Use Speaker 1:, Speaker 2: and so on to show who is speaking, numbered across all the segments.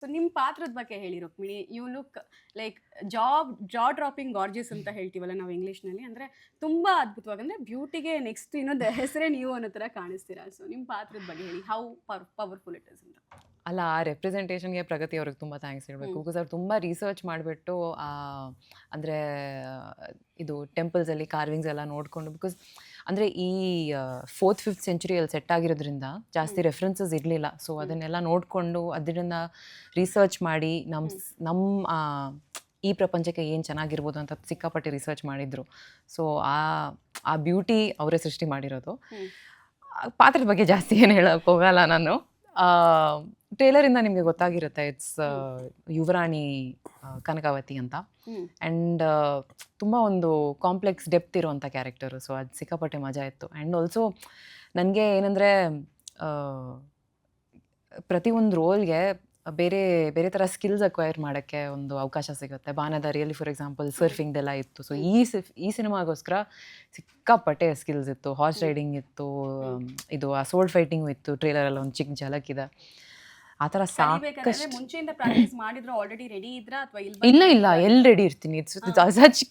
Speaker 1: So ನಿಮ್ಮ ಪಾತ್ರದ ಬಗ್ಗೆ ಹೇಳಿ ರುಕ್ಮಿಣಿ. ಯು ಲುಕ್ ಲೈಕ್ ಜಾ ಡ್ರಾಪಿಂಗ್ ಗಾರ್ಜಿಯಸ್ ಅಂತ ಹೇಳ್ತೀವಲ್ಲ ನಾವು ಇಂಗ್ಲೀಷ್ನಲ್ಲಿ. ಅಂದರೆ ತುಂಬ ಅದ್ಭುತವಾಗಿ, ಅಂದರೆ ಬ್ಯೂಟಿಗೆ ನೆಕ್ಸ್ಟ್ ಇನ್ನೊಂದು ಹೆಸರೇ ನೀವು ಅನ್ನೋ ಥರ ಕಾಣಿಸ್ತೀರಾ. ಸೊ ನಿಮ್ಮ ಪಾತ್ರದ ಬಗ್ಗೆ ಹೇಳಿ, ಹೌ ಪವರ್ಫುಲ್ ಇಟ್ ಇಸ್ ಅಂತ.
Speaker 2: ಅಲ್ಲ, ಆ ರೆಪ್ರೆಸೆಂಟೇಷನ್ಗೆ ಪ್ರಗತಿ ಅವ್ರಿಗೆ ತುಂಬ ಥ್ಯಾಂಕ್ಸ್ ಹೇಳಬೇಕು. ಬಿಕಾಸ್ ಅವ್ರು ತುಂಬ ರಿಸರ್ಚ್ ಮಾಡಿಬಿಟ್ಟು ಅಂದರೆ ಇದು ಟೆಂಪಲ್ಸಲ್ಲಿ ಕಾರ್ವಿಂಗ್ಸ್ ಎಲ್ಲ ನೋಡಿಕೊಂಡು, ಬಿಕಾಸ್ ಅಂದರೆ ಈ 4th 5th ಸೆಂಚುರಿಯಲ್ಲಿ ಸೆಟ್ ಆಗಿರೋದ್ರಿಂದ ಜಾಸ್ತಿ ರೆಫರೆನ್ಸಸ್ ಇರಲಿಲ್ಲ. ಸೊ ಅದನ್ನೆಲ್ಲ ನೋಡಿಕೊಂಡು ಅದರಿಂದ ರಿಸರ್ಚ್ ಮಾಡಿ ನಮ್ಮ ಈ ಪ್ರಪಂಚಕ್ಕೆ ಏನು ಚೆನ್ನಾಗಿರ್ಬೋದು ಅಂತ ಸಿಕ್ಕಾಪಟ್ಟೆ ರಿಸರ್ಚ್ ಮಾಡಿದರು. ಸೊ ಆ ಬ್ಯೂಟಿ ಅವರೇ ಸೃಷ್ಟಿ ಮಾಡಿರೋದು. ಪಾತ್ರದ ಬಗ್ಗೆ ಜಾಸ್ತಿ ಏನು ಹೇಳೋಕ್ಕೆ ಹೋಗಲ್ಲ ನಾನು. ಟ್ರೇಲರಿಂದ ನಿಮಗೆ ಗೊತ್ತಾಗಿರುತ್ತೆ, ಇಟ್ಸ್ ಯುವರಾಣಿ ಕನಕಾವತಿ ಅಂತ. ಆ್ಯಂಡ್ ತುಂಬ ಒಂದು ಕಾಂಪ್ಲೆಕ್ಸ್ ಡೆಪ್ತ್ ಇರೋವಂಥ ಕ್ಯಾರೆಕ್ಟರು. ಸೊ ಅದು ಸಿಕ್ಕಾಪಟ್ಟೆ ಮಜಾ ಇತ್ತು. ಆ್ಯಂಡ್ ಆಲ್ಸೋ ನನಗೆ ಏನಂದರೆ ಪ್ರತಿಯೊಂದು ರೋಲ್ಗೆ ಬೇರೆ ಬೇರೆ ಥರ ಸ್ಕಿಲ್ಸ್ ಅಕ್ವೈರ್ ಮಾಡೋಕ್ಕೆ ಒಂದು ಅವಕಾಶ ಸಿಗುತ್ತೆ. ಬಾನದಾರಿಯಲ್ಲಿ ಫಾರ್ ಎಕ್ಸಾಂಪಲ್ ಸರ್ಫಿಂಗ್ದೆಲ್ಲ ಇತ್ತು. ಸೊ ಈ ಸಿನಿಮಾಗೋಸ್ಕರ ಸಿಕ್ಕಾಪಟ್ಟೆ ಸ್ಕಿಲ್ಸ್ ಇತ್ತು. ಹಾರ್ಸ್ ರೈಡಿಂಗ್ ಇತ್ತು, ಇದು ಸೋಲ್ಡ್ ಫೈಟಿಂಗು ಇತ್ತು. ಟ್ರೇಲರಲ್ಲಿ ಒಂದು ಚಿಕ್ಕ ಝಲಕ್ ಇದೆ. ಆ ಥರ ಸಾಕಷ್ಟು.
Speaker 1: ಮುಂಚೆಯಿಂದ ಪ್ರಾಕ್ಟೀಸ್ ಮಾಡಿದ್ರು, ಆಲ್ರೆಡಿ ರೆಡಿ ಇದ್ರಾ ಅಥವಾ
Speaker 2: ಇಲ್ಲ ಎಲ್ಲಿ ರೆಡಿ ಇರ್ತೀನಿ. ಇಟ್ಸ್ ಸಚ್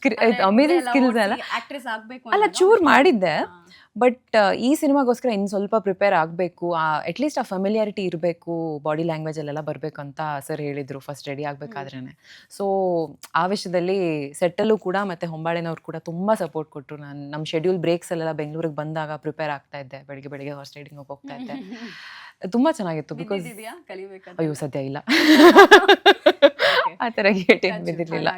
Speaker 2: ಅಮೇಜಿಂಗ್ ಸ್ಕಿಲ್ಸ್ ಅಲ್ಲ.
Speaker 1: ಆಕ್ಟ್ರೆಸ್ ಆಗಬೇಕು
Speaker 2: ಅಲ್ಲ, ಚೂರು ಮಾಡಿದ್ದೆ. ಬಟ್ ಈ ಸಿನಿಮಾಗೋಸ್ಕರ ಇನ್ನು ಸ್ವಲ್ಪ ಪ್ರಿಪೇರ್ ಆಗಬೇಕು. ಅಟ್ಲೀಸ್ಟ್ ಆ ಫೆಮಿಲಿಯಾರಿಟಿ ಇರಬೇಕು, ಬಾಡಿ ಲ್ಯಾಂಗ್ವೇಜಲ್ಲೆಲ್ಲ ಬರಬೇಕು ಅಂತ ಸರ್ ಹೇಳಿದರು ಫಸ್ಟ್ ರೆಡಿ ಆಗಬೇಕಾದ್ರೇ. ಸೊ ಆ ವಿಷಯದಲ್ಲಿ ಸೆಟ್ಟಲ್ಲೂ ಕೂಡ ಮತ್ತು ಹೊಂಬಾಳೆನವ್ರು ಕೂಡ ತುಂಬ ಸಪೋರ್ಟ್ ಕೊಟ್ಟರು. ನಮ್ಮ ಶೆಡ್ಯೂಲ್ ಬ್ರೇಕ್ಸಲ್ಲೆಲ್ಲ ಬೆಂಗಳೂರಿಗೆ ಬಂದಾಗ ಪ್ರಿಪೇರ್ ಆಗ್ತಾ ಇದ್ದೆ. ಬೆಳಿಗ್ಗೆ ಹಾರ್ಸ್ ರೈಡಿಂಗ್ ಹೋಗ್ತಾ ಇದ್ದೆ. ತುಂಬ ಚೆನ್ನಾಗಿತ್ತು. ಬಿಕಾಸ್ ಅಯ್ಯೋ ಸದ್ಯ ಇಲ್ಲ, ಆ ಥರ ಗೇಟ್ ಏನು ಬಿದ್ದಿರಲಿಲ್ಲ.